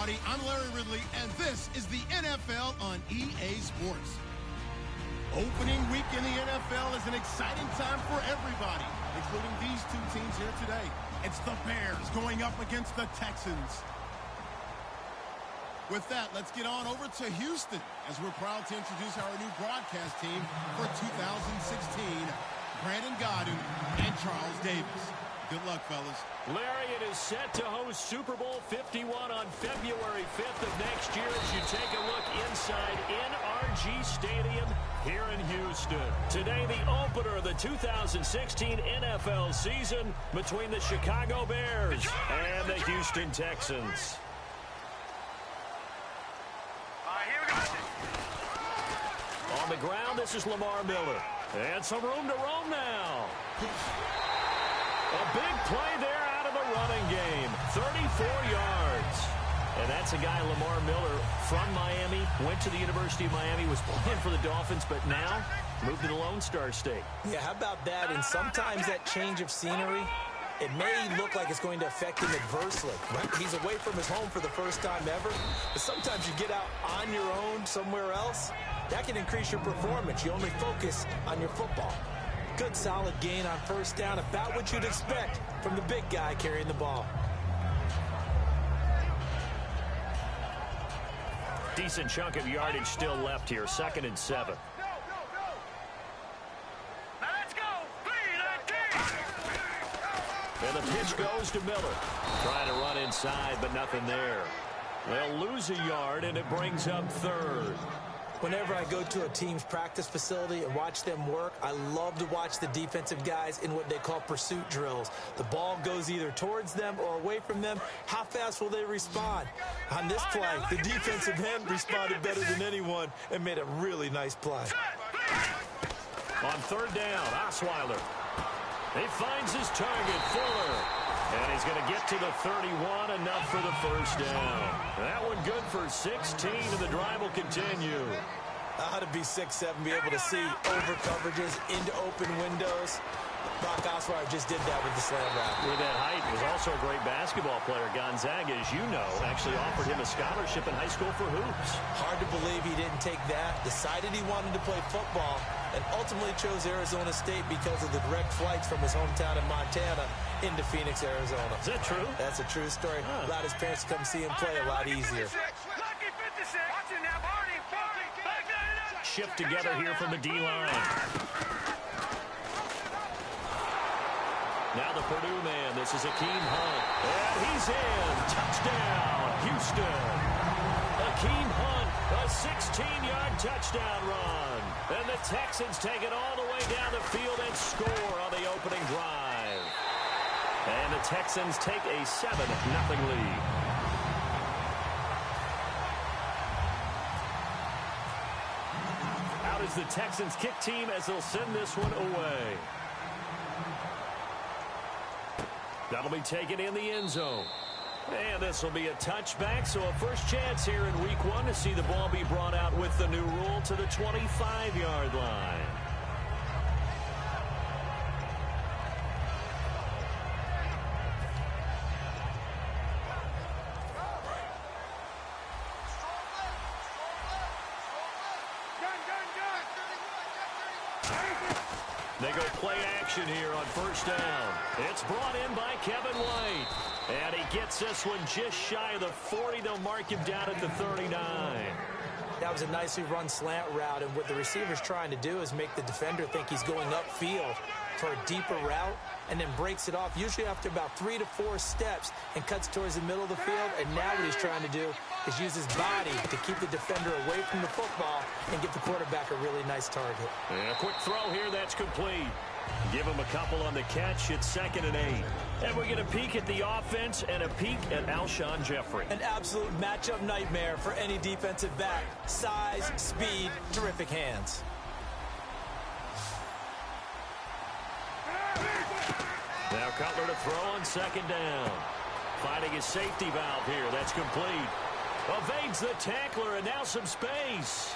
everybody. I'm Larry Ridley, and this is the NFL on EA Sports. Opening week in the NFL is an exciting time for everybody, including these two teams here today. It's the Bears going up against the Texans. With that, let's get on over to Houston, as we're proud to introduce our new broadcast team for 2016, Brandon Godden and Charles Davis. Good luck, fellas. Larry, it is set to host Super Bowl 51 on February 5th of next year as you take a look inside NRG Stadium here in Houston. Today, the opener of the 2016 NFL season between the Chicago Bears and the Houston Texans. On the ground, this is Lamar Miller. And some room to roam now. A big play there out of the running game. 34 yards. And that's a guy, Lamar Miller, from Miami. Went to the University of Miami, was playing for the Dolphins, but now moved to the Lone Star State. Yeah, how about that? And sometimes that change of scenery, it may look like it's going to affect him adversely. Right? He's away from his home for the first time ever. But sometimes you get out on your own somewhere else, that can increase your performance. You only focus on your football. Good, solid gain on first down, about what you'd expect from the big guy carrying the ball. Decent chunk of yardage still left here, 2nd and 7. And the pitch goes to Miller. Trying to run inside, but nothing there. They'll lose a yard, and it brings up 3rd. Whenever I go to a team's practice facility and watch them work, I love to watch the defensive guys in what they call pursuit drills. The ball goes either towards them or away from them. How fast will they respond? On this play, the defensive end responded better than anyone and made a really nice play. On 3rd down, Osweiler. He finds his target, Fuller. And he's going to get to the 31, enough for the first down. That one good for 16, and the drive will continue. How to be 6'7", be able to see over coverages into open windows. Brock Osweiler just did that with the slam route. With that height, he was also a great basketball player. Gonzaga, as you know, actually offered him a scholarship in high school for hoops. Hard to believe he didn't take that. Decided he wanted to play football, and ultimately chose Arizona State because of the direct flights from his hometown in Montana into Phoenix, Arizona. Is that true? That's a true story. Allowed his parents to come see him play a lot easier. Shift together here from the D-line. Now the Purdue man. This is Akeem Hunt. And he's in. Touchdown, Houston. Akeem Hunt, a 16-yard touchdown run. And the Texans take it all the way down the field and score on the opening drive. And the Texans take a 7-0 lead. Out is the Texans kick team as they'll send this one away. That'll be taken in the end zone. And this will be a touchback, so a first chance here in week 1 to see the ball be brought out with the new rule to the 25-yard line. They go play action here on first down. It's brought in by Kevin White. And he gets this one just shy of the 40. They'll mark him down at the 39. That was a nicely run slant route, and what the receiver's trying to do is make the defender think he's going upfield for a deeper route, and then breaks it off, usually after about 3 to 4 steps, and cuts towards the middle of the field. And now what he's trying to do is use his body to keep the defender away from the football and give the quarterback a really nice target. And a quick throw here, that's complete. Give him a couple on the catch. It's 2nd and 8. And we get a peek at the offense and a peek at Alshon Jeffrey. An absolute matchup nightmare for any defensive back. Size, speed, terrific hands. Now Cutler to throw on 2nd down. Finding his safety valve here. That's complete. Evades the tackler, and now some space.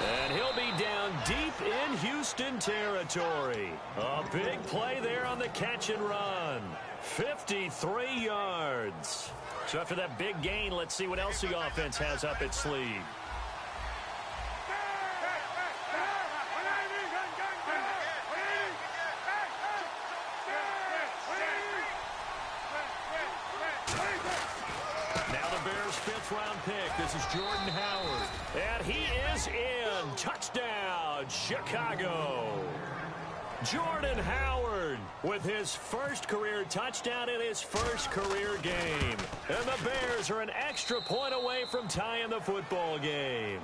And he'll be down deep in Houston territory. A big play there on the catch and run. 53 yards. So after that big gain, let's see what else the offense has up its sleeve. Fifth-round pick. This is Jordan Howard. And he is in. Touchdown, Chicago. Jordan Howard with his first career touchdown in his first career game. And the Bears are an extra point away from tying the football game.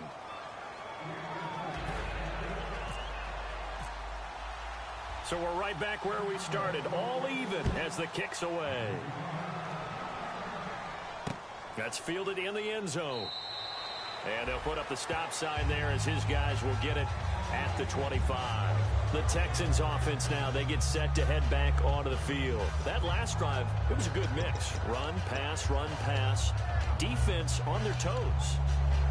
So we're right back where we started, all even as the kick's away. That's fielded in the end zone. And they'll put up the stop sign there as his guys will get it at the 25. The Texans offense now, they get set to head back onto the field. That last drive, it was a good mix. Run, pass, defense on their toes.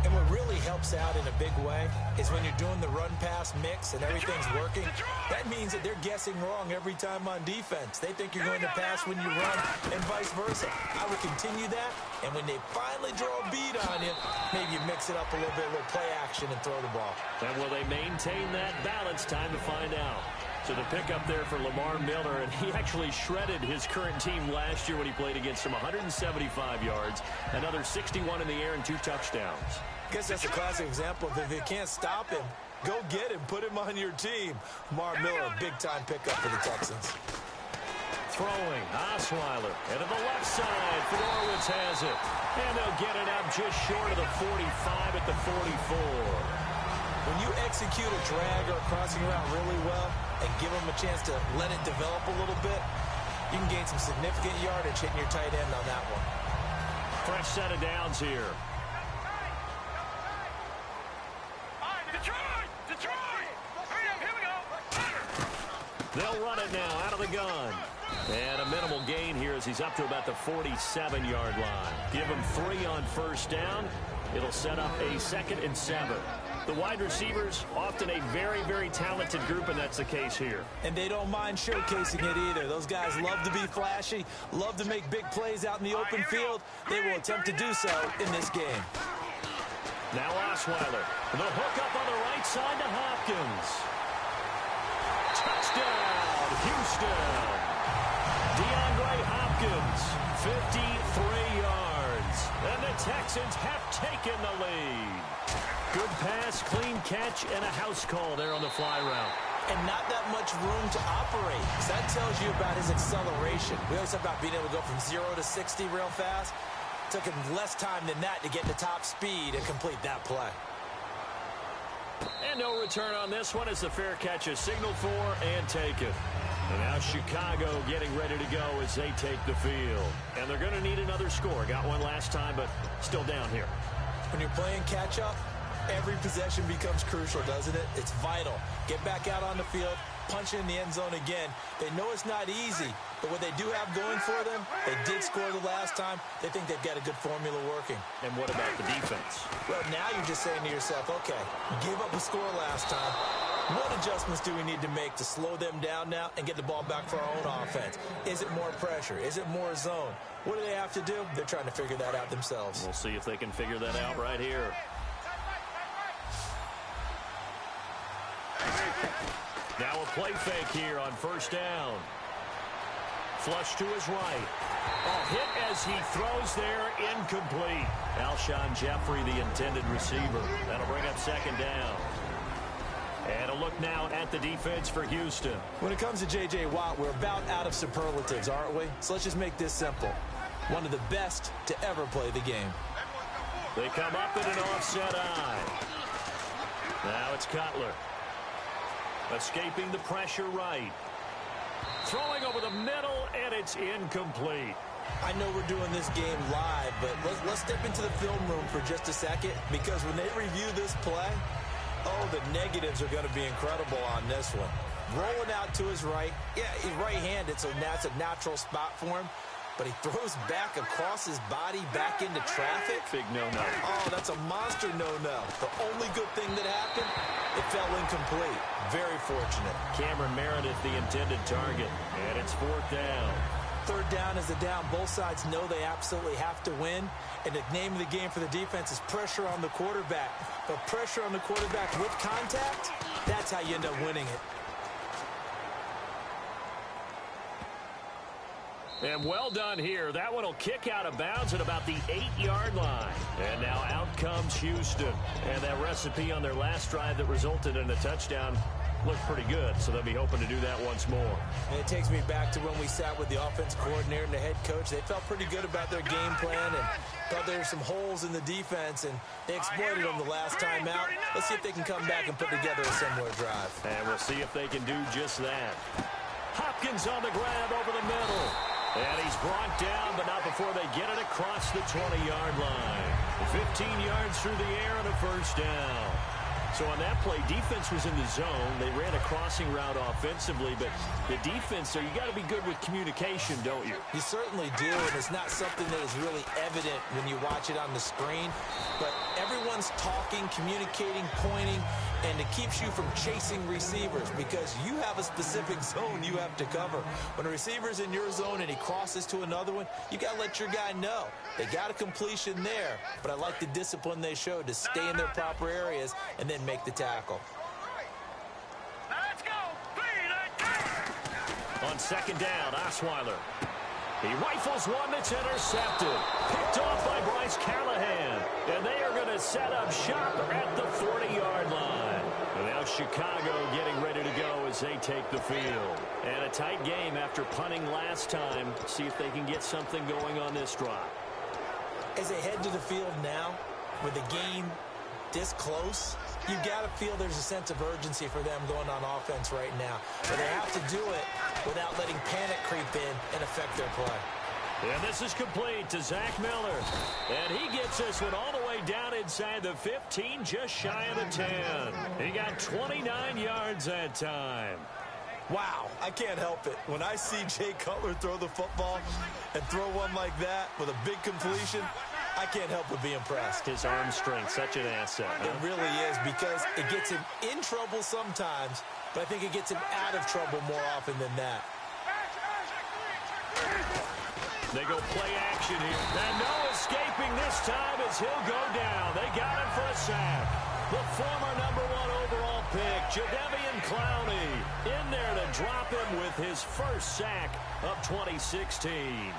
And what really helps out in a big way is when you're doing the run-pass mix and everything's working, that means that they're guessing wrong every time on defense. They think you're going to pass when you run and vice versa. I would continue that, and when they finally draw a bead on you, maybe you mix it up a little bit, a little play action and throw the ball. And will they maintain that balance? Time to find out. So the pickup there for Lamar Miller, and he actually shredded his current team last year when he played against them. 175 yards, another 61 in the air, and 2 touchdowns. I guess that's a classic example of if you can't stop him, go get him, put him on your team. Lamar Miller, a big-time pickup for the Texans. Throwing, Osweiler, and to the left side, Fedorowicz has it. And they'll get it up just short of the 45 at the 44. When you execute a drag or a crossing route really well and give them a chance to let it develop a little bit, you can gain some significant yardage hitting your tight end on that one. Fresh set of downs here. Detroit! Here we go! They'll run it now out of the gun. And a minimal gain here as he's up to about the 47-yard line. Give him 3 on first down. It'll set up a 2nd and 7. The wide receivers, often a very, very talented group, and that's the case here. And they don't mind showcasing it either. Those guys love to be flashy, love to make big plays out in the open field. They will attempt to do so in this game. Now Osweiler. The hook up on the right side to Hopkins. Touchdown, Houston. DeAndre Hopkins, 53 yards. And the Texans have taken the lead. Good pass, clean catch, and a house call there on the fly route. And not that much room to operate. So that tells you about his acceleration. We always talk about being able to go from 0 to 60 real fast. Took him less time than that to get to top speed and complete that play. And no return on this one as the fair catch is signaled for and taken. And now Chicago getting ready to go as they take the field. And they're going to need another score. Got one last time, but still down here. When you're playing catch-up, every possession becomes crucial, doesn't it? It's vital. Get back out on the field, punch in the end zone again. They know it's not easy, but what they do have going for them, they did score the last time. They think they've got a good formula working. And what about the defense? Well, now you're just saying to yourself, okay, we gave up a score last time. What adjustments do we need to make to slow them down now and get the ball back for our own offense? Is it more pressure? Is it more zone? What do they have to do? They're trying to figure that out themselves. We'll see if they can figure that out right here. Now a play fake here on first down. Flush to his right. A hit as he throws there, incomplete. Alshon Jeffrey, the intended receiver. That'll bring up 2nd down. And a look now at the defense for Houston. When it comes to J.J. Watt, we're about out of superlatives, aren't we? So let's just make this simple. One of the best to ever play the game. They come up in an offset eye. Now it's Cutler. Escaping the pressure right. Throwing over the middle, and it's incomplete. I know we're doing this game live, but let's step into the film room for just a second, because when they review this play, oh, the negatives are going to be incredible on this one. Rolling out to his right. Yeah, he's right-handed, so that's a natural spot for him. but he throws back across his body back into traffic. Big no-no. Oh, that's a monster no-no. The only good thing that happened, it fell incomplete. Very fortunate. Cameron Meredith, the intended target, and it's 4th down. 3rd down is the down. Both sides know they absolutely have to win, and the name of the game for the defense is pressure on the quarterback. But pressure on the quarterback with contact, that's how you end up winning it. And well done here. That one will kick out of bounds at about the 8-yard line. And now out comes Houston. And that recipe on their last drive that resulted in a touchdown looked pretty good, so they'll be hoping to do that once more. And it takes me back to when we sat with the offense coordinator and the head coach. They felt pretty good about their game plan and thought there were some holes in the defense, and they exploited them the last time out. Let's see if they can come back and put together a similar drive. And we'll see if they can do just that. Hopkins on the grab over the middle. And he's brought down, but not before they get it across the 20-yard line. 15 yards through the air and a 1st down. So on that play, defense was in the zone. They ran a crossing route offensively, but the defense, so you got to be good with communication, don't you? You certainly do, and it's not something that is really evident when you watch it on the screen. But everyone's talking, communicating, pointing, and it keeps you from chasing receivers because you have a specific zone you have to cover. When a receiver's in your zone and he crosses to another one, you got to let your guy know. They got a completion there, but I like the discipline they showed to stay in their proper areas and then make the tackle. Let's go. On 2nd down, Osweiler. He rifles one that's intercepted. Picked off by Bryce Callahan. And they are going to set up shop at the 40-yard line. And now Chicago getting ready to go as they take the field. And a tight game after punting last time. See if they can get something going on this drive. As they head to the field now, with the game this close, you got to feel there's a sense of urgency for them going on offense right now. But they have to do it without letting panic creep in and affect their play. And this is complete to Zach Miller. And he gets this one all the way down inside the 15, just shy of the 10. He got 29 yards that time. Wow, I can't help it. When I see Jay Cutler throw the football and throw one like that with a big completion, I can't help but be impressed. His arm strength, such an asset. Huh? It really is, because it gets him in trouble sometimes, but I think it gets him out of trouble more often than that. They go play action here. And no escaping this time as he'll go down. They got him for a sack. The former #1 overall pick, Jadeveon Clowney, in there to drop him with his first sack of 2016.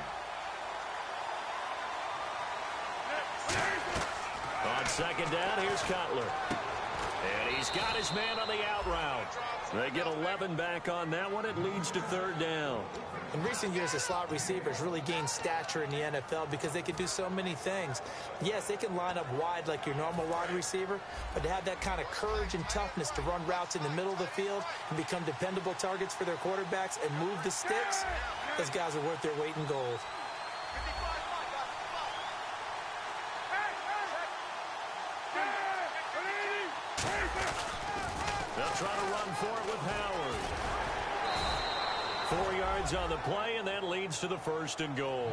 On 2nd down, here's Cutler. And he's got his man on the out route. They get 11 back on that one. It leads to 3rd down. In recent years, the slot receivers really gained stature in the NFL because they can do so many things. Yes, they can line up wide like your normal wide receiver, but to have that kind of courage and toughness to run routes in the middle of the field and become dependable targets for their quarterbacks and move the sticks, those guys are worth their weight in gold. They'll try to run for it with Howard. 4 yards on the play, and that leads to the 1st and goal.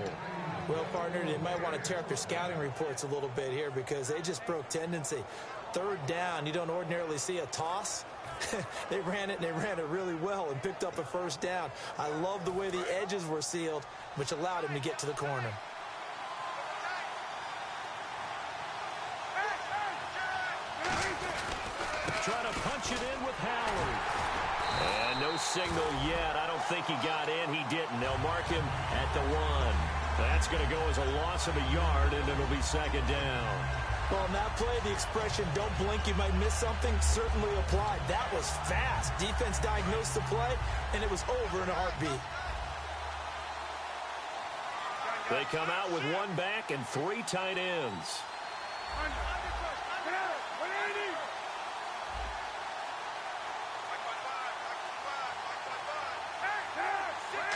Well, partner, they might want to tear up their scouting reports a little bit here because they just broke tendency. 3rd down, you don't ordinarily see a toss. They ran it, and they ran it really well and picked up a 1st down. I love the way the edges were sealed, which allowed him to get to the corner. Try to punch it in with Howard. And no signal yet. I don't think he got in. He didn't. They'll mark him at the 1. That's going to go as a loss of a yard, and it'll be 2nd down. Well, on that play, the expression, don't blink, you might miss something, certainly applied. That was fast. Defense diagnosed the play, and it was over in a heartbeat. They come out with 1 back and 3 tight ends.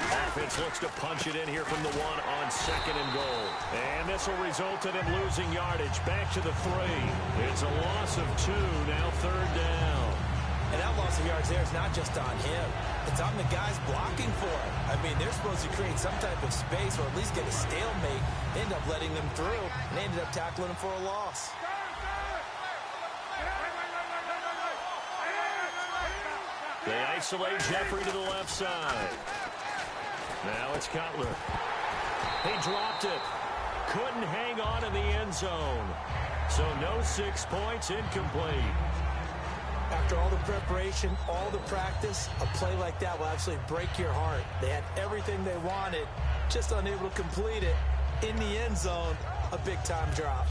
Offense looks to punch it in here from the 1 on 2nd and goal. And this will result in him losing yardage. Back to the 3. It's a loss of 2, now 3rd down. And that loss of yards there is not just on him. It's on the guys blocking for him. I mean, they're supposed to create some type of space or at least get a stalemate. They end up letting them through, and they ended up tackling him for a loss. They isolate Jeffrey to the left side. Now it's Cutler. He dropped it. Couldn't hang on in the end zone. So no 6 points, incomplete. After all the preparation, all the practice, a play like that will absolutely break your heart. They had everything they wanted, just unable to complete it. In the end zone, a big-time drop.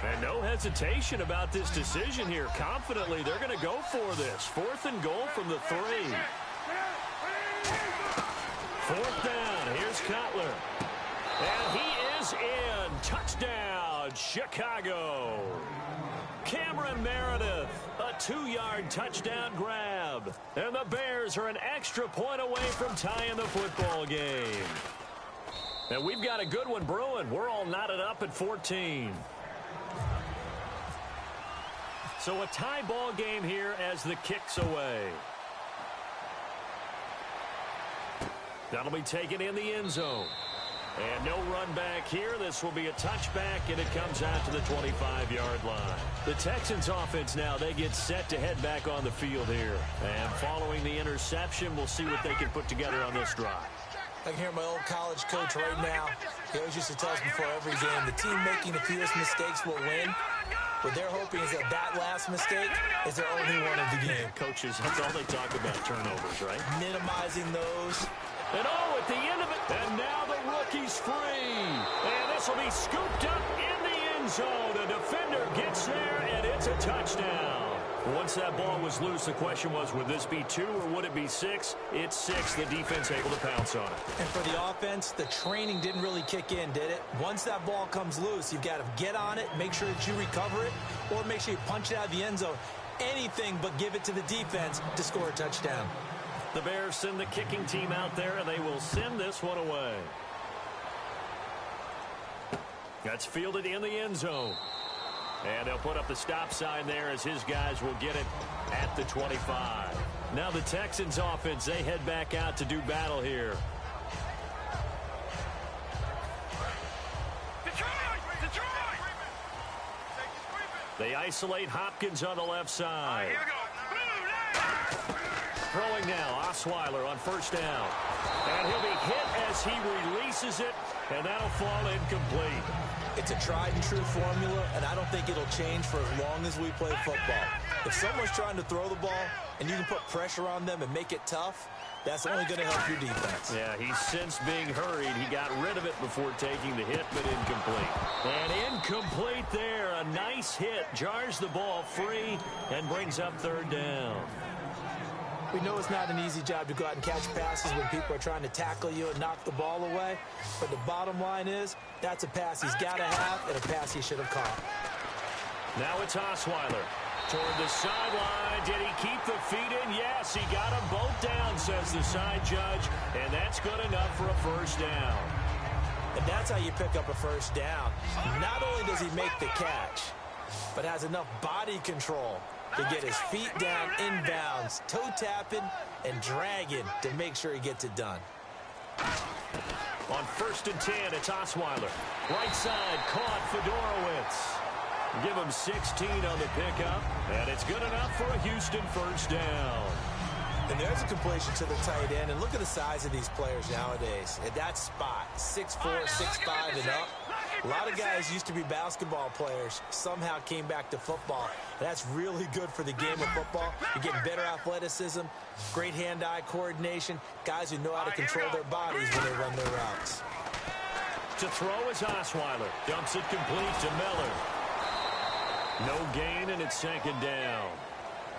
And no hesitation about this decision here. Confidently, they're going to go for this. 4th and goal from the 3. 4th down. Here's Cutler. And he is in. Touchdown, Chicago. Cameron Meredith, a 2-yard touchdown grab. And the Bears are an extra point away from tying the football game. And we've got a good one brewing. We're all knotted up at 14. So a tie ball game here as the kick's away. That'll be taken in the end zone. And no run back here. This will be a touchback, and it comes out to the 25-yard line. The Texans offense now, they get set to head back on the field here. And following the interception, we'll see what they can put together on this drive. I can hear my old college coach right now. He always used to tell us before every game, the team making the fewest mistakes will win. What they're hoping is that that last mistake is their only one of the game. Coaches, that's all they talk about, turnovers, right? Minimizing those. And at the end of it, and now the rookie's free. And this will be scooped up in the end zone. The defender gets there, and it's a touchdown. Once that ball was loose, the question was, would this be 2 or would it be 6? It's 6. The defense able to pounce on it. And for the offense, the training didn't really kick in, did it? Once that ball comes loose, you've got to get on it, make sure that you recover it, or make sure you punch it out of the end zone. Anything but give it to the defense to score a touchdown. The Bears send the kicking team out there, and they will send this one away. That's fielded in the end zone. And they'll put up the stop sign there as his guys will get it at the 25. Now the Texans offense, they head back out to do battle here. They isolate Hopkins on the left side. Here we go. Throwing now, Osweiler on 1st down. And he'll be hit as he releases it, and that'll fall incomplete. It's a tried-and-true formula, and I don't think it'll change for as long as we play football. If someone's trying to throw the ball and you can put pressure on them and make it tough, that's only going to help your defense. Yeah, he's since being hurried. He got rid of it before taking the hit, but incomplete. And incomplete there. A nice hit. Jars the ball free and brings up 3rd down. We know it's not an easy job to go out and catch passes when people are trying to tackle you and knock the ball away. But the bottom line is, that's a pass he's got to have and a pass he should have caught. Now it's Osweiler. Toward the sideline. Did he keep the feet in? Yes, he got them both down, says the side judge. And that's good enough for a 1st down. And that's how you pick up a 1st down. Not only does he make the catch, but has enough body control to get his feet down inbounds, toe tapping and dragging to make sure he gets it done. On 1st and 10, it's Osweiler. Right side, caught Fedorowicz. Give him 16 on the pickup, and it's good enough for a Houston 1st down. And there's a completion to the tight end, and look at the size of these players nowadays. At that spot, 6'4", 6'5", and up. A lot of guys used to be basketball players, somehow came back to football. And that's really good for the game of football. You're getting better athleticism, great hand-eye coordination, guys who know how to control their bodies when they run their routes. To throw is Osweiler. Dumps it complete to Miller. No gain, and it's 2nd down.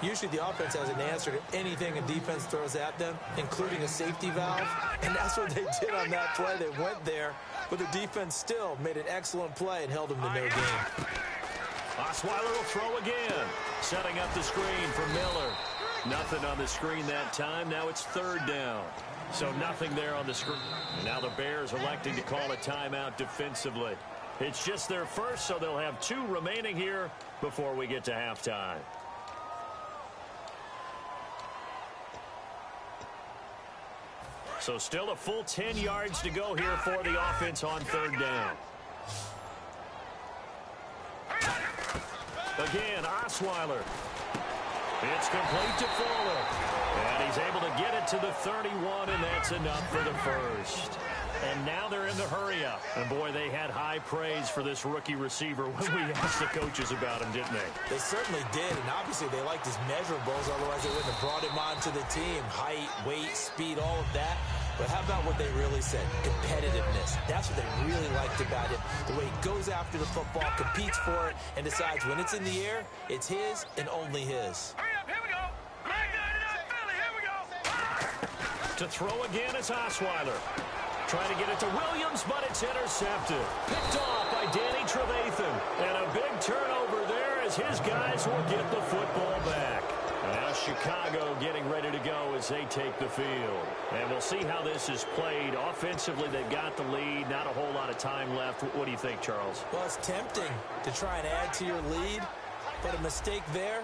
Usually the offense has an answer to anything a defense throws at them, including a safety valve. And that's what they did on that play. They went there, but the defense still made an excellent play and held them to no gain. Osweiler will throw again. Setting up the screen for Miller. Nothing on the screen that time. Now it's 3rd down. So nothing there on the screen. And now the Bears electing to call a timeout defensively. It's just their first, so they'll have 2 remaining here before we get to halftime. So still a full 10 yards to go here for the offense on 3rd down. Again, Osweiler. It's complete to Fuller. And he's able to get it to the 31, and that's enough for the first. And now they're in the hurry-up. And, boy, they had high praise for this rookie receiver when we asked the coaches about him, didn't they? They certainly did, and obviously they liked his measurables. Otherwise, they wouldn't have brought him onto the team. Height, weight, speed, all of that. But how about what they really said? Competitiveness. That's what they really liked about him. The way he goes after the football, competes for it, and decides when it's in the air, it's his and only his. Hurry up, here we go. Philly, here we go. To throw again, it's Osweiler. Trying to get it to Williams, but it's intercepted. Picked off by Danny Trevathan. And a big turnover there as his guys will get the football back. Now Chicago getting ready to go as they take the field. And we'll see how this is played. Offensively, they've got the lead. Not a whole lot of time left. What do you think, Charles? Well, it's tempting to try and add to your lead, but a mistake there,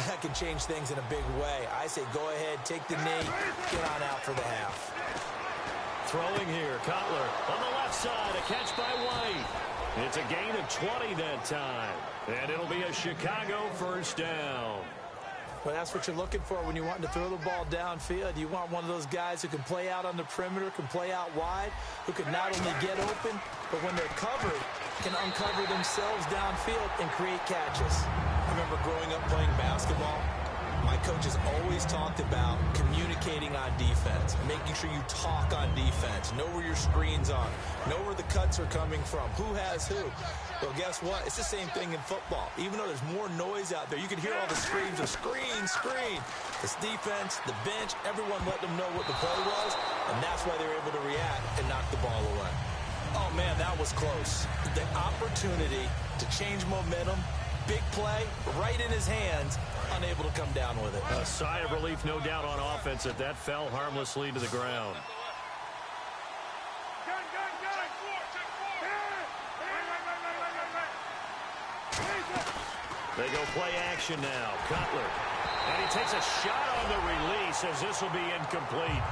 that can change things in a big way. I say go ahead, take the knee, get on out for the half. Throwing here, Cutler on the left side, a catch by White. It's a gain of 20 that time, and it'll be a Chicago first down. Well, that's what you're looking for when you want to throw the ball downfield. You want one of those guys who can play out on the perimeter, can play out wide, who can not only get open, but when they're covered, can uncover themselves downfield and create catches. I remember growing up playing basketball. My coaches always talked about communicating on defense, making sure you talk on defense, know where your screens are, know where the cuts are coming from, who has who. Well, guess what? It's the same thing in football. Even though there's more noise out there, you can hear all the screams of screen, screen. This defense, the bench, everyone let them know what the play was, and that's why they were able to react and knock the ball away. Oh, man, that was close. The opportunity to change momentum, big play, right in his hands, unable to come down with it. A sigh of relief, no doubt, on offense that fell harmlessly to the ground. They go play action now. Cutler. And he takes a shot on the release as this will be incomplete.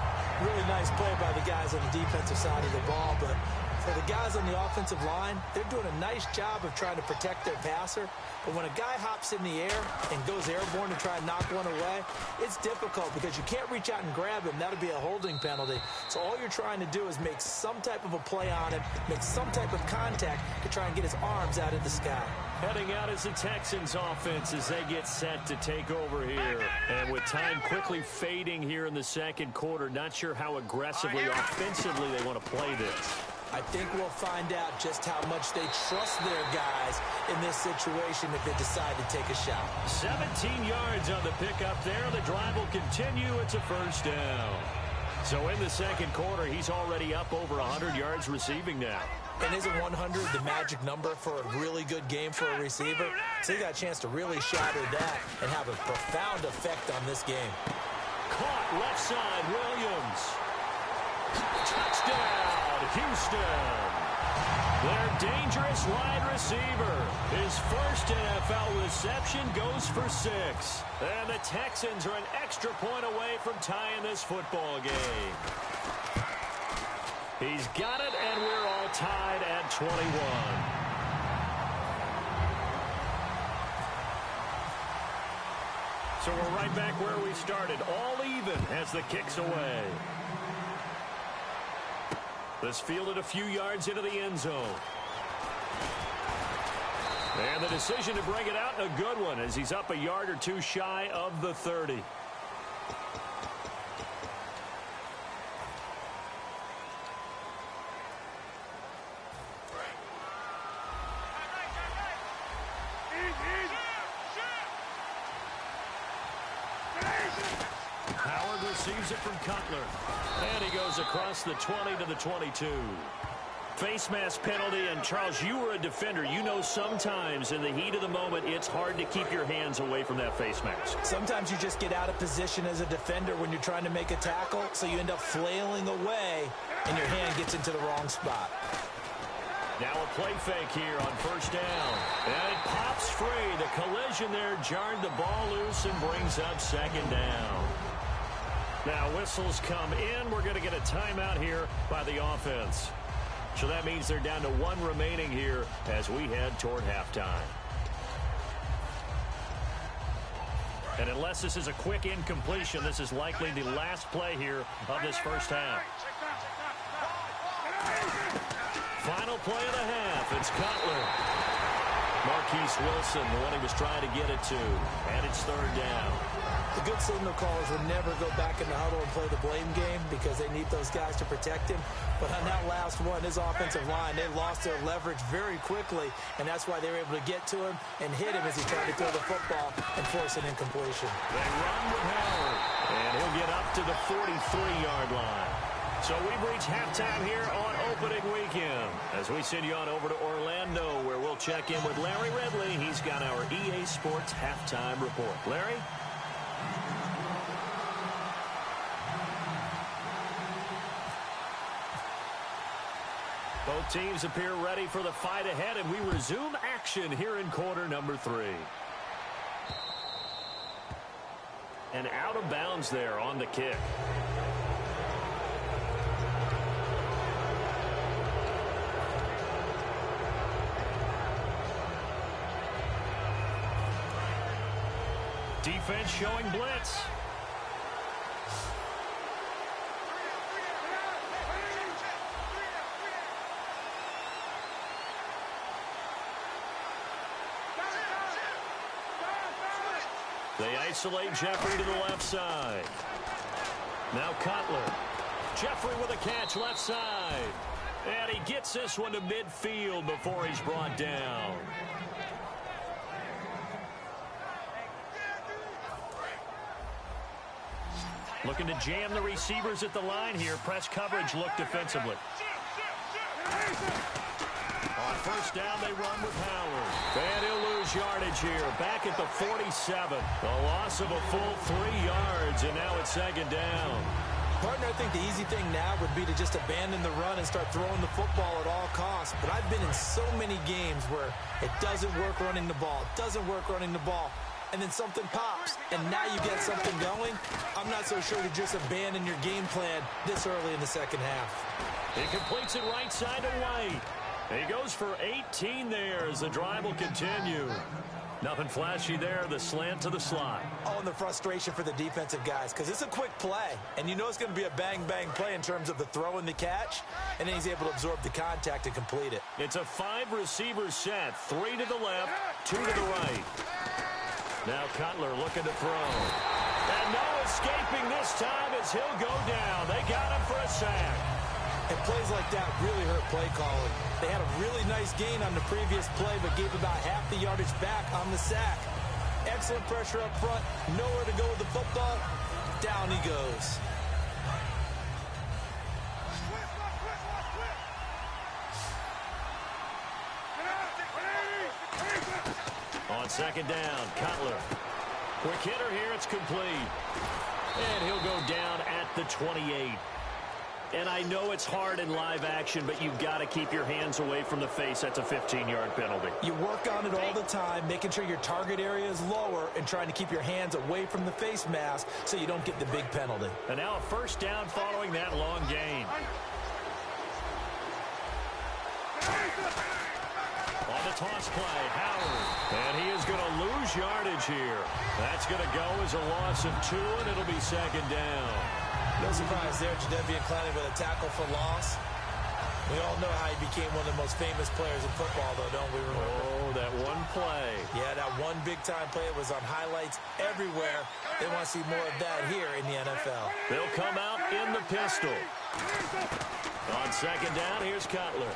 Really nice play by the guys on the defensive side of the ball, but for the guys on the offensive line, they're doing a nice job of trying to protect their passer. But when a guy hops in the air and goes airborne to try and knock one away, it's difficult because you can't reach out and grab him. That'll be a holding penalty. So all you're trying to do is make some type of a play on him, make some type of contact to try and get his arms out of the sky. Heading out is the Texans offense as they get set to take over here. And with time quickly fading here in the second quarter, not sure how aggressively, offensively they want to play this. I think we'll find out just how much they trust their guys in this situation if they decide to take a shot. 17 yards on the pickup there. The drive will continue. It's a first down. So in the second quarter, he's already up over 100 yards receiving now. And isn't 100 the magic number for a really good game for a receiver? So he got a chance to really shatter that and have a profound effect on this game. Caught left side, Williams. Touchdown, Houston. Their dangerous wide receiver. His first NFL reception goes for 6. And the Texans are an extra point away from tying this football game. He's got it, and we're all tied at 21. So we're right back where we started, all even as the kick's away. This fielded a few yards into the end zone. And the decision to bring it out, a good one, as he's up a yard or two shy of the 30. Howard receives it from Cutler. And he goes across the 20 to the 22. Face mask penalty, and Charles, you were a defender. You know sometimes in the heat of the moment, it's hard to keep your hands away from that face mask. Sometimes you just get out of position as a defender when you're trying to make a tackle, so you end up flailing away, and your hand gets into the wrong spot. Now a play fake here on first down. And it pops free. The collision there jarred the ball loose and brings up second down. Now whistles come in. We're going to get a timeout here by the offense. So that means they're down to one remaining here as we head toward halftime. And unless this is a quick incompletion, this is likely the last play here of this first half. Final play of the half. It's Cutler. Marquise Wilson, the one he was trying to get it to. And it's third down. The good signal callers would never go back in the huddle and play the blame game because they need those guys to protect him. But on that last one, his offensive line, they lost their leverage very quickly, and that's why they were able to get to him and hit him as he tried to throw the football and force an incompletion. They run with Howard, and he'll get up to the 43-yard line. So we've reached halftime here on opening weekend as we send you on over to Orlando, where we'll check in with Larry Ridley. He's got our EA Sports halftime report. Larry? Both teams appear ready for the fight ahead, and we resume action here in quarter number 3. And out of bounds there on the kick. Defense showing blitz. They isolate Jeffrey to the left side. Now Cutler. Jeffrey with a catch left side. And he gets this one to midfield before he's brought down. Looking to jam the receivers at the line here. Press coverage look defensively. On first down, they run with Howard. And he'll lose yardage here. Back at the 47. A loss of a full 3 yards, and now it's second down. Partner, I think the easy thing now would be to just abandon the run and start throwing the football at all costs. But I've been in so many games where it doesn't work running the ball. It doesn't work running the ball. And then something pops, and now you get something going. I'm not so sure to just abandon your game plan this early in the second half. He completes it right side to White. He goes for 18 there as the drive will continue. Nothing flashy there, the slant to the slot. Oh, and the frustration for the defensive guys, because it's a quick play, and you know it's going to be a bang-bang play in terms of the throw and the catch, and then he's able to absorb the contact and complete it. It's a 5-receiver set, 3 to the left, 2 to the right. Now Cutler looking to throw. And no escaping this time as he'll go down. They got him for a sack. And plays like that really hurt play calling. They had a really nice gain on the previous play, but gave about half the yardage back on the sack. Excellent pressure up front. Nowhere to go with the football. Down he goes. On second down, Cutler. Quick hitter here, it's complete. And he'll go down at the 28. And I know it's hard in live action, but you've got to keep your hands away from the face. That's a 15-yard penalty. You work on it all the time, making sure your target area is lower and trying to keep your hands away from the face mask so you don't get the big penalty. And now a first down following that long gain. On the toss play, Howard. And he is going to lose yardage here. That's going to go as a loss of 2, and it'll be second down. No surprise there, Jadeveon Clowney with a tackle for loss. We all know how he became one of the most famous players in football, though, don't we remember? Oh, that one play. Yeah, that one big-time play was on highlights everywhere. They want to see more of that here in the NFL. They'll come out in the pistol. On second down, here's Cutler.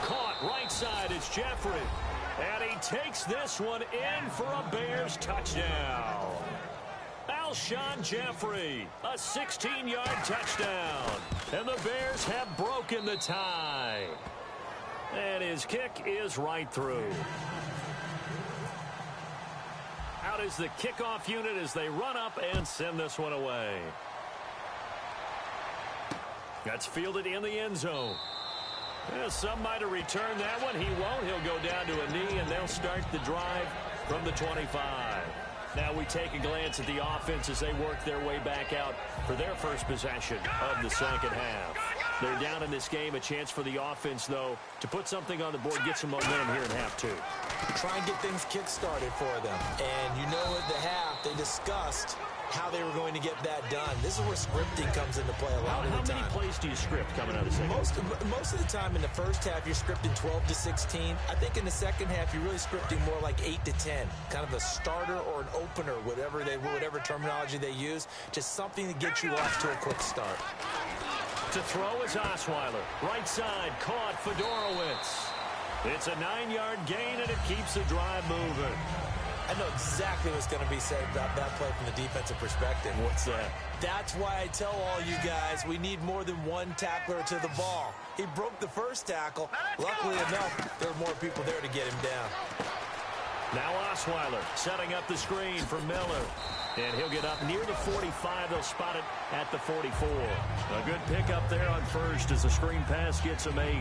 Caught right side, it's Jeffrey. And he takes this one in for a Bears touchdown. Alshon Jeffrey, a 16-yard touchdown. And the Bears have broken the tie. And his kick is right through. Out is the kickoff unit as they run up and send this one away. That's fielded in the end zone. Well, some might have returned that one. He won't. He'll go down to a knee, and they'll start the drive from the 25. Now we take a glance at the offense as they work their way back out for their first possession of the second half. They're down in this game. A chance for the offense, though, to put something on the board, get some momentum here in half two. Try and get things kick-started for them. And you know at the half, they discussed how they were going to get that done. This is where scripting comes into play a lot of the time. How many plays do you script coming out of the second? Most of the time in the first half, you're scripting 12 to 16. I think in the second half, you're really scripting more like 8 to 10. Kind of a starter or an opener, whatever terminology they use. Just something to get you off to a quick start. To throw is Osweiler. Right side, caught Fedorowicz. It's a 9-yard gain, and it keeps the drive moving. I know exactly what's going to be said about that play from the defensive perspective. What's that? That's why I tell all you guys we need more than one tackler to the ball. He broke the first tackle. Luckily enough, there were more people there to get him down. Now Osweiler setting up the screen for Miller. And he'll get up near the 45. They'll spot it at the 44. A good pickup there on first as the screen pass gets him 8.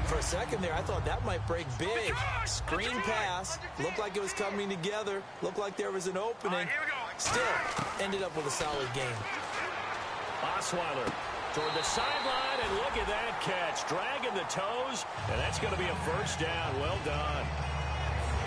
For a second there, I thought that might break big. Screen pass. Looked like it was coming together. Looked like there was an opening. Still, ended up with a solid game. Osweiler toward the sideline, and look at that catch. Dragging the toes, and that's going to be a first down. Well done.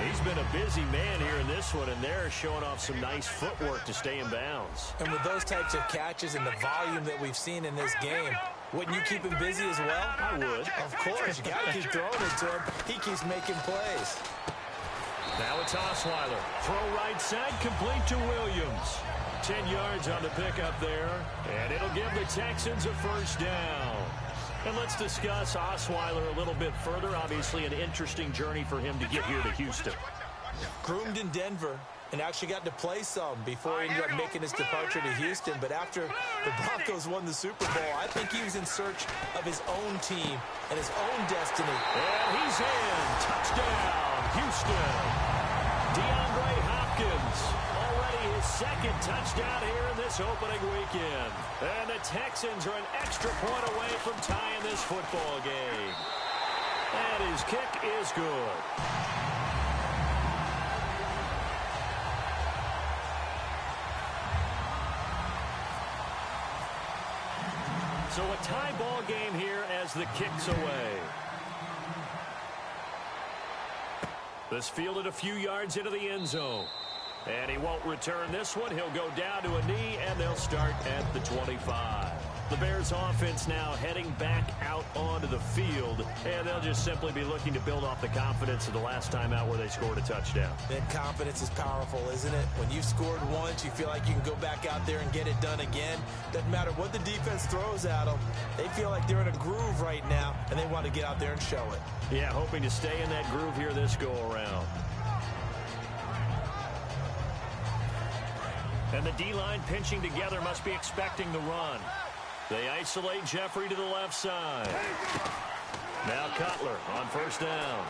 He's been a busy man here in this one, and they're showing off some nice footwork to stay in bounds. And with those types of catches and the volume that we've seen in this game, wouldn't you keep him busy as well? I would. Of course. You got to keep throwing it to him. He keeps making plays. Now it's Osweiler. Throw right side, complete to Williams. 10 yards on the pickup there, and it'll give the Texans a first down. And let's discuss Osweiler a little bit further. Obviously, an interesting journey for him to get here to Houston. Groomed in Denver and actually got to play some before he ended up making his departure to Houston. But after the Broncos won the Super Bowl, I think he was in search of his own team and his own destiny. And he's in. Touchdown, Houston. DeAndre Hopkins. Already his second touchdown here in this opening weekend. And the Texans are an extra point away from tying this football game. And his kick is good. So a tie ball game here as the kick's away. This fielded a few yards into the end zone. And he won't return this one. He'll go down to a knee, and they'll start at the 25. The Bears offense now heading back out onto the field, and they'll just simply be looking to build off the confidence of the last time out where they scored a touchdown. That confidence is powerful, isn't it? When you've scored once, you feel like you can go back out there and get it done again. Doesn't matter what the defense throws at them. They feel like they're in a groove right now, and they want to get out there and show it. Yeah, hoping to stay in that groove here this go-around. And the D-line pinching together must be expecting the run. They isolate Jeffrey to the left side. Now Cutler on first down.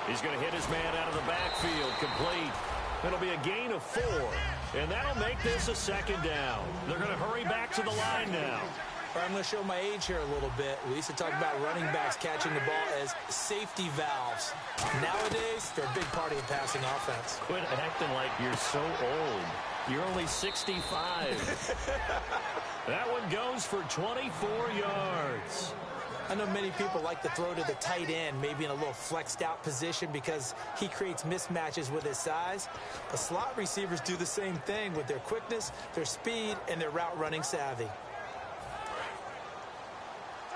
He's going to hit his man out of the backfield, complete. It'll be a gain of 4, and that'll make this a second down. They're going to hurry back to the line now. I'm going to show my age here a little bit. We used to talk about running backs catching the ball as safety valves. Nowadays, they're a big part of the passing offense. Quit acting like you're so old. You're only 65. That one goes for 24 yards. I know many people like to throw to the tight end, maybe in a little flexed out position because he creates mismatches with his size. The slot receivers do the same thing with their quickness, their speed, and their route running savvy.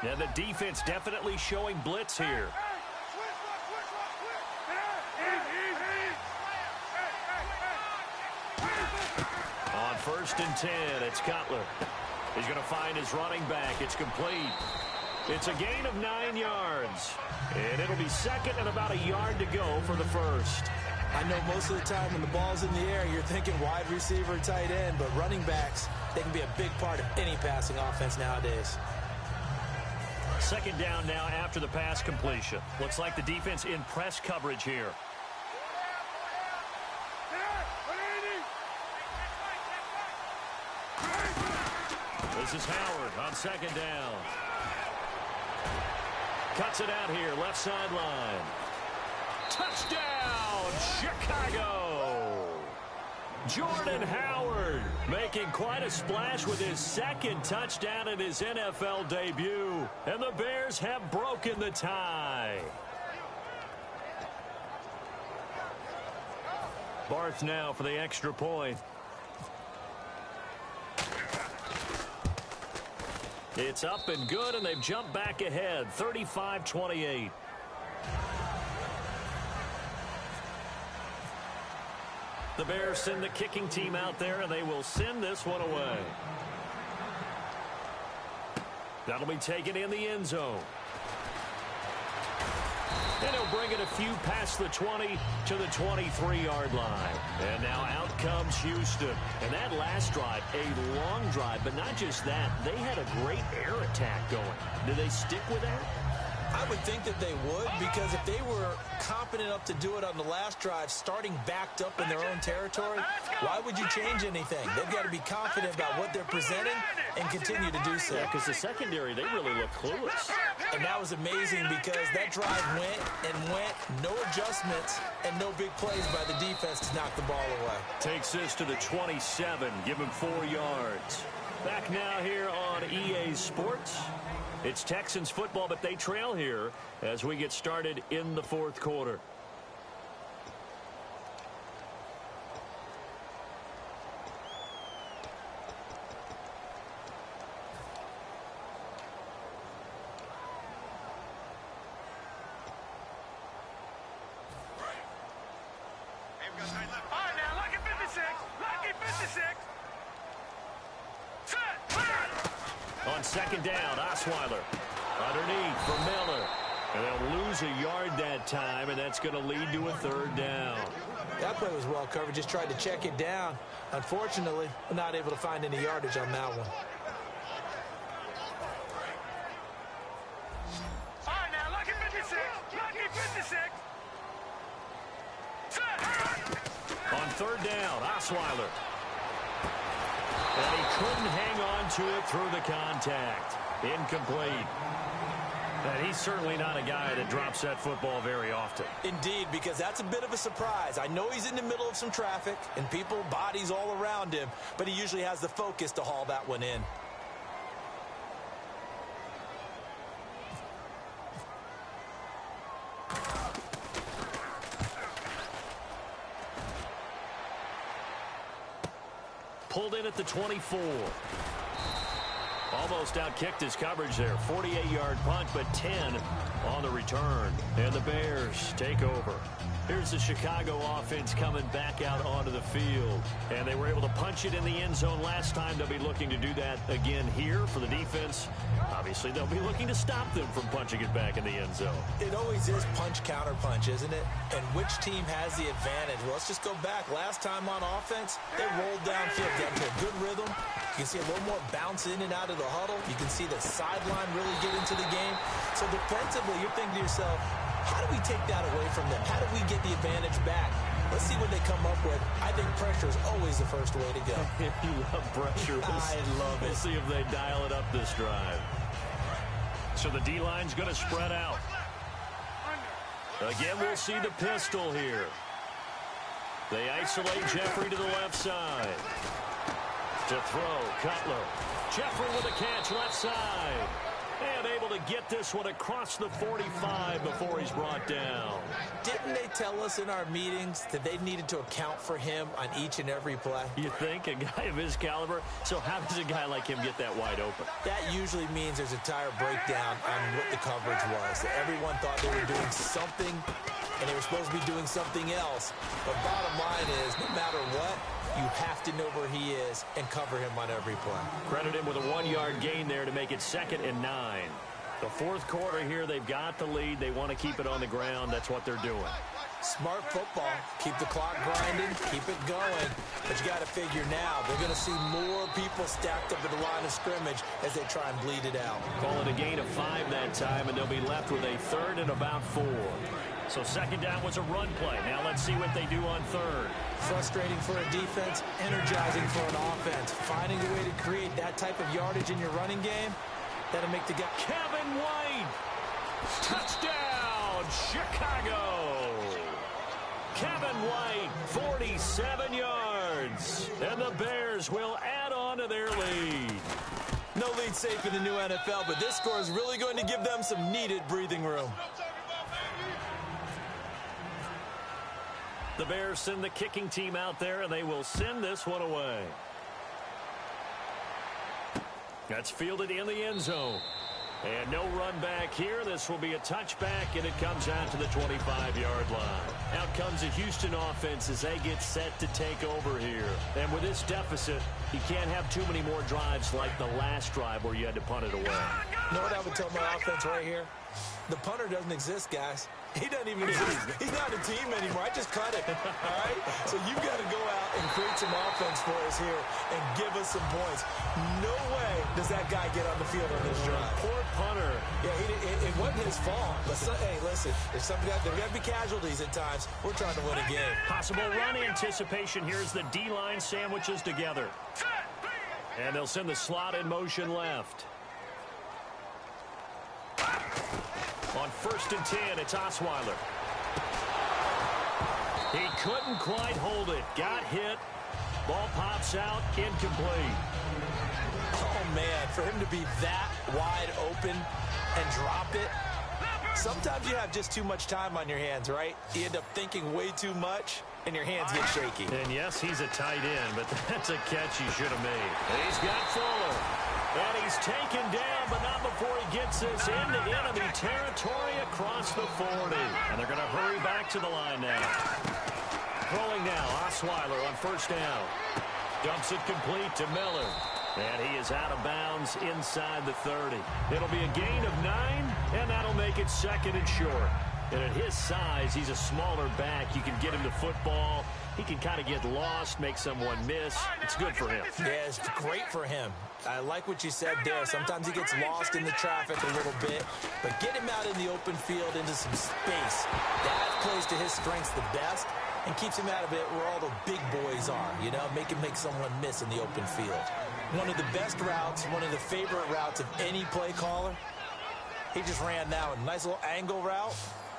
Yeah, the defense definitely showing blitz here. On first and 10, it's Cutler. He's going to find his running back. It's complete. It's a gain of 9 yards. And it'll be second and about a yard to go for the first. I know most of the time when the ball's in the air, you're thinking wide receiver, tight end, but running backs, they can be a big part of any passing offense nowadays. Second down now after the pass completion. Looks like the defense in press coverage here. This is Howard on second down. Cuts it out here, left sideline. Touchdown, Chicago! Jordan Howard making quite a splash with his second touchdown in his NFL debut. And the Bears have broken the tie. Barth now for the extra point. It's up and good, and they've jumped back ahead, 35-28. The Bears send the kicking team out there, and they will send this one away. That'll be taken in the end zone. And he'll bring it a few past the 20 to the 23-yard line. And now out comes Houston. And that last drive, a long drive, but not just that. They had a great air attack going. Did they stick with that? I would think that they would, because if they were confident enough to do it on the last drive, starting backed up in their own territory, why would you change anything? They've got to be confident about what they're presenting and continue to do so. Yeah, because the secondary, they really look clueless. And that was amazing because that drive went and went, no adjustments, and no big plays by the defense to knock the ball away. Takes this to the 27, give him 4 yards. Back now here on EA Sports. It's Texans football, but they trail here as we get started in the fourth quarter. On second down, Osweiler underneath for Miller. And they'll lose a yard that time, and that's going to lead to a third down. That play was well covered. Just tried to check it down. Unfortunately, we're not able to find any yardage on that one. All right, now, lucky 56. Lucky 56. On third down, Osweiler. And he couldn't hang on to it through the contact. Incomplete. And he's certainly not a guy that drops that football very often. Indeed, because that's a bit of a surprise. I know he's in the middle of some traffic and people, bodies all around him, but he usually has the focus to haul that one in. Pulled in at the 24. Almost outkicked his coverage there. 48-yard punt, but 10 on the return. And the Bears take over. Here's the Chicago offense coming back out onto the field. And they were able to punch it in the end zone last time. They'll be looking to do that again here for the defense. Obviously, they'll be looking to stop them from punching it back in the end zone. It always is punch-counter-punch, isn't it? And which team has the advantage? Well, let's just go back. Last time on offense, they rolled downfield, got into a good rhythm. You can see a little more bounce in and out of the huddle. You can see the sideline really get into the game. So defensively, you're thinking to yourself, how do we take that away from them? How do we get the advantage back? Let's see what they come up with. I think pressure is always the first way to go. You love pressure. I love it. We'll see if they dial it up this drive. So the D-line's going to spread out. Again, we'll see the pistol here. They isolate Jeffrey to the left side. To throw, Cutler. Jeffrey with a catch, left side. And able to get this one across the 45 before he's brought down. Didn't they tell us in our meetings that they needed to account for him on each and every play? You think? A guy of his caliber? So how does a guy like him get that wide open? That usually means there's a tire breakdown on what the coverage was. That everyone thought they were doing something, and they were supposed to be doing something else. But bottom line is, no matter what, you have to know where he is and cover him on every play. Credit him with a 1-yard gain there to make it 2nd and 9. The fourth quarter here, they've got the lead. They want to keep it on the ground. That's what they're doing. Smart football. Keep the clock grinding. Keep it going. But you got to figure now, they're going to see more people stacked up at the line of scrimmage as they try and bleed it out. Call it a gain of 5 that time, and they'll be left with a 3rd and about 4. So 2nd down was a run play. Now let's see what they do on 3rd. Frustrating for a defense, energizing for an offense. Finding a way to create that type of yardage in your running game, that'll make the guy. Kevin White Touchdown, Chicago. Kevin White, 47 yards. And the Bears will add on to their lead. No lead safe in the new NFL, but this score is really going to give them some needed breathing room. The Bears send the kicking team out there, and they will send this one away. That's fielded in the end zone. And no run back here. This will be a touchback, and it comes out to the 25-yard line. Out comes the Houston offense as they get set to take over here. And with this deficit, you can't have too many more drives like the last drive where you had to punt it away. You know what I would tell my offense right here? The punter doesn't exist, guys. He doesn't even exist. He's not a team anymore. I just cut it, all right? So you've got to go out and create some offense for us here and give us some points. No way does that guy get on the field on this drive. Poor punter. Yeah, it wasn't his fault. But hey, listen, if somebody out there, there got to be casualties at times. We're trying to win a game. Possible run anticipation. Here's the D-line sandwiches together. And they'll send the slot in motion left. On 1st and 10, it's Osweiler. He couldn't quite hold it. Got hit. Ball pops out. Incomplete. Oh, man, for him to be that wide open and drop it. Sometimes you have just too much time on your hands, right? You end up thinking way too much, and your hands get shaky. And, yes, he's a tight end, but that's a catch he should have made. And he's got Fuller. And he's taken down, but not before he gets this into enemy territory across the 40. And they're going to hurry back to the line now. Throwing now, Osweiler on 1st down. Dumps it complete to Miller. And he is out of bounds inside the 30. It'll be a gain of 9, and that'll make it 2nd and short. And at his size, he's a smaller back. You can get him to football. He can kind of get lost, make someone miss. It's good for him. Yeah, it's great for him. I like what you said there. Sometimes he gets lost in the traffic a little bit, but get him out in the open field into some space. That plays to his strengths the best and keeps him out of it where all the big boys are, you know, make someone miss in the open field. One of the best routes, one of the favorite routes of any play caller. He just ran that one. Nice little angle route.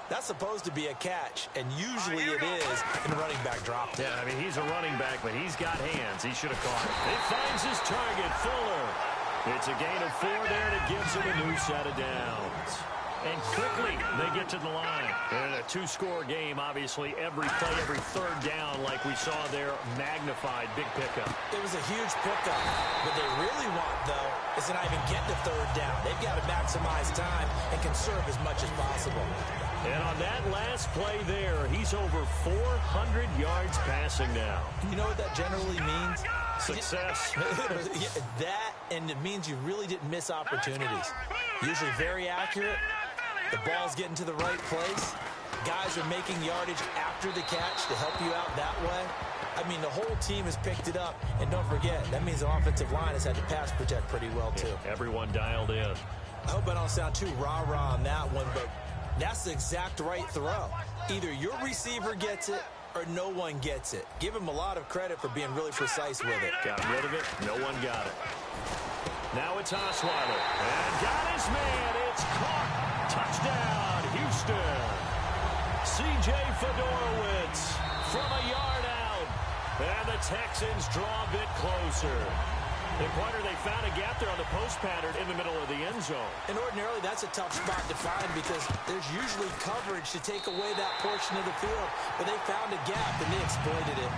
That's supposed to be a catch, and usually it is, and the running back dropped it. Yeah, I mean, he's a running back, but he's got hands. He should have caught it. He finds his target, Fuller. It's a gain of 4 there, and it gives him a new set of downs. And quickly, they get to the line. And a 2-score game, obviously, every play, every 3rd down, like we saw there, magnified, big pickup. It was a huge pickup. What they really want, though, is to not even get the 3rd down. They've got to maximize time and conserve as much as possible. And on that last play there, he's over 400 yards passing now. You know what that generally means? Success. That, and it means you really didn't miss opportunities. Usually very accurate. The ball's getting to the right place. Guys are making yardage after the catch to help you out that way. I mean, the whole team has picked it up. And don't forget, that means the offensive line has had to pass protect pretty well, too. Yeah, everyone dialed in. I hope I don't sound too rah-rah on that one, but that's the exact right throw. Either your receiver gets it or no one gets it. Give him a lot of credit for being really precise with it. Got rid of it. No one got it. Now it's Osweiler. And got his man. It's caught. Touchdown, Houston. C.J. Fedorowicz from a yard out. And the Texans draw a bit closer. And Pointer, they found a gap there on the post pattern in the middle of the end zone. And ordinarily, that's a tough spot to find because there's usually coverage to take away that portion of the field. But they found a gap, and they exploited it.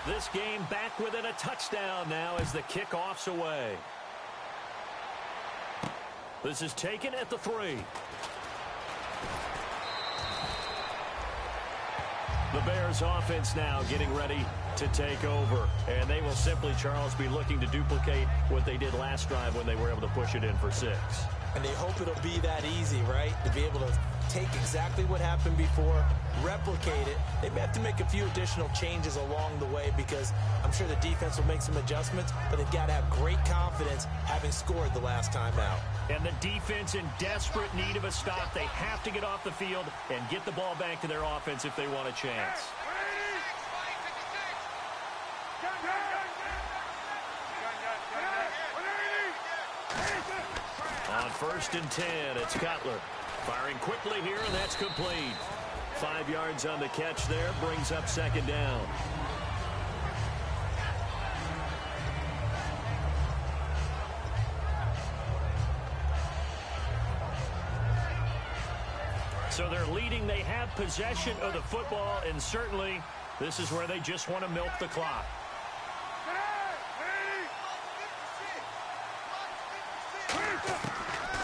This game back within a touchdown now as the kickoff's away. This is taken at the 3. The Bears offense now getting ready to take over. And they will simply, Charles, be looking to duplicate what they did last drive when they were able to push it in for 6. And they hope it'll be that easy, right? To be able to take exactly what happened before, replicate it. They may have to make a few additional changes along the way because I'm sure the defense will make some adjustments, but they've got to have great confidence having scored the last time out. And the defense in desperate need of a stop. They have to get off the field and get the ball back to their offense if they want a chance. On 1st and 10, it's Cutler. Firing quickly here, and that's complete. 5 yards on the catch there, brings up 2nd down. So they're leading. They have possession of the football, and certainly this is where they just want to milk the clock.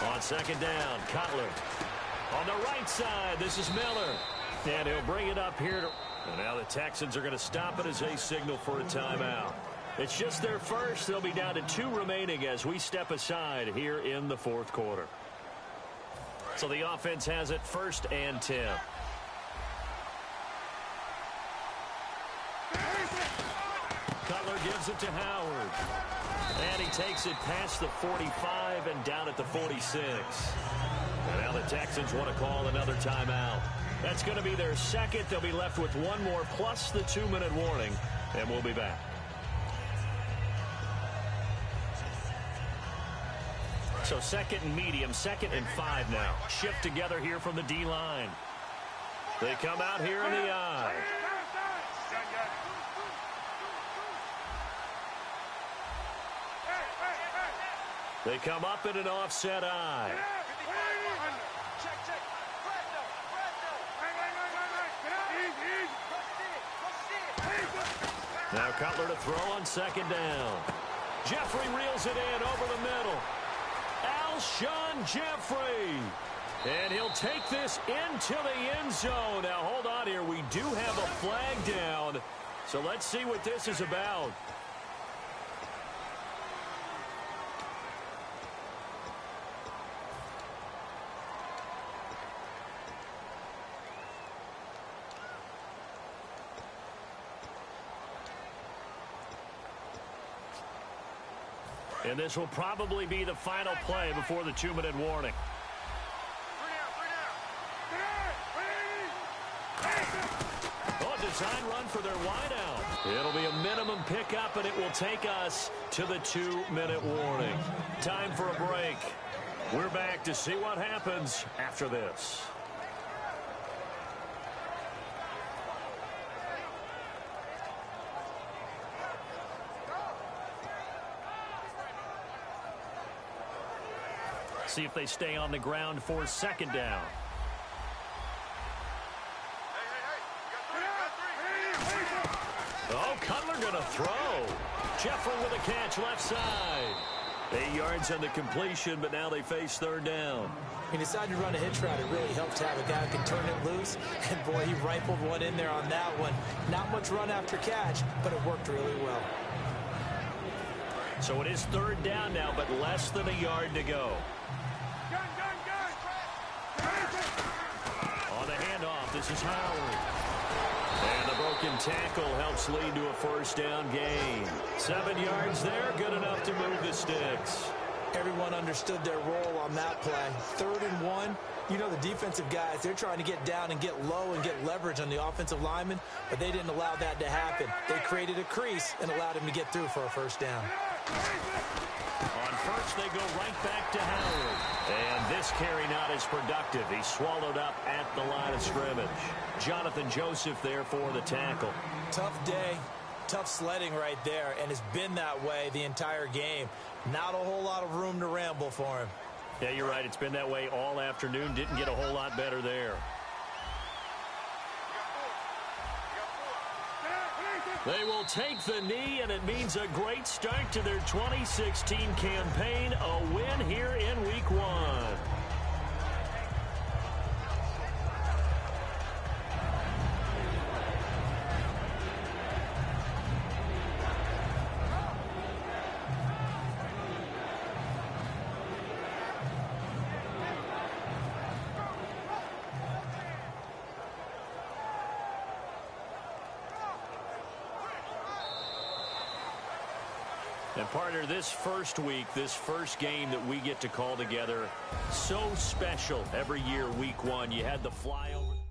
On 2nd down, Cutler. On the right side, this is Miller. And he'll bring it up here. And now the Texans are going to stop it as they signal for a timeout. It's just their first. They'll be down to 2 remaining as we step aside here in the 4th quarter. So the offense has it 1st and 10. Cutler gives it to Howard. And he takes it past the 45 and down at the 46. And now the Texans want to call another timeout. That's going to be their second. They'll be left with 1 more plus the 2-minute warning. And we'll be back. So 2nd and medium, 2nd and 5 now. Shift together here from the D-line. They come out here in the I. They come up in an offset I. Now Cutler to throw on 2nd down. Jeffrey reels it in over the middle. Alshon Jeffrey. And he'll take this into the end zone. Now hold on here. We do have a flag down. So let's see what this is about. And this will probably be the final play before the 2-minute warning. Oh, design run for their wideout. It'll be a minimum pickup, and it will take us to the 2-minute warning. Time for a break. We're back to see what happens after this. See if they stay on the ground for 2nd down. Oh, Cutler gonna throw. Jeffrey with a catch left side. 8 yards on the completion, but now they face 3rd down. He decided to run a hitch route. It really helped to have a guy who can turn it loose. And, boy, he rifled one in there on that one. Not much run after catch, but it worked really well. So it is 3rd down now, but less than a yard to go. On the handoff, this is Howard. And the broken tackle helps lead to a 1st down gain. 7 yards there, good enough to move the sticks. Everyone understood their role on that play. 3rd and 1. You know, the defensive guys, they're trying to get down and get low and get leverage on the offensive lineman, but they didn't allow that to happen. They created a crease and allowed him to get through for a 1st down. On 1st, they go right back to Howard. And this carry not as productive. He's swallowed up at the line of scrimmage. Jonathan Joseph there for the tackle. Tough day, tough sledding right there, and it's been that way the entire game. Not a whole lot of room to ramble for him. Yeah, you're right. It's been that way all afternoon. Didn't get a whole lot better there. They will take the knee, and it means a great start to their 2016 campaign. A win here in Week 1. And partner, this first week, this first game that we get to call together, so special every year, week one. You had the flyover.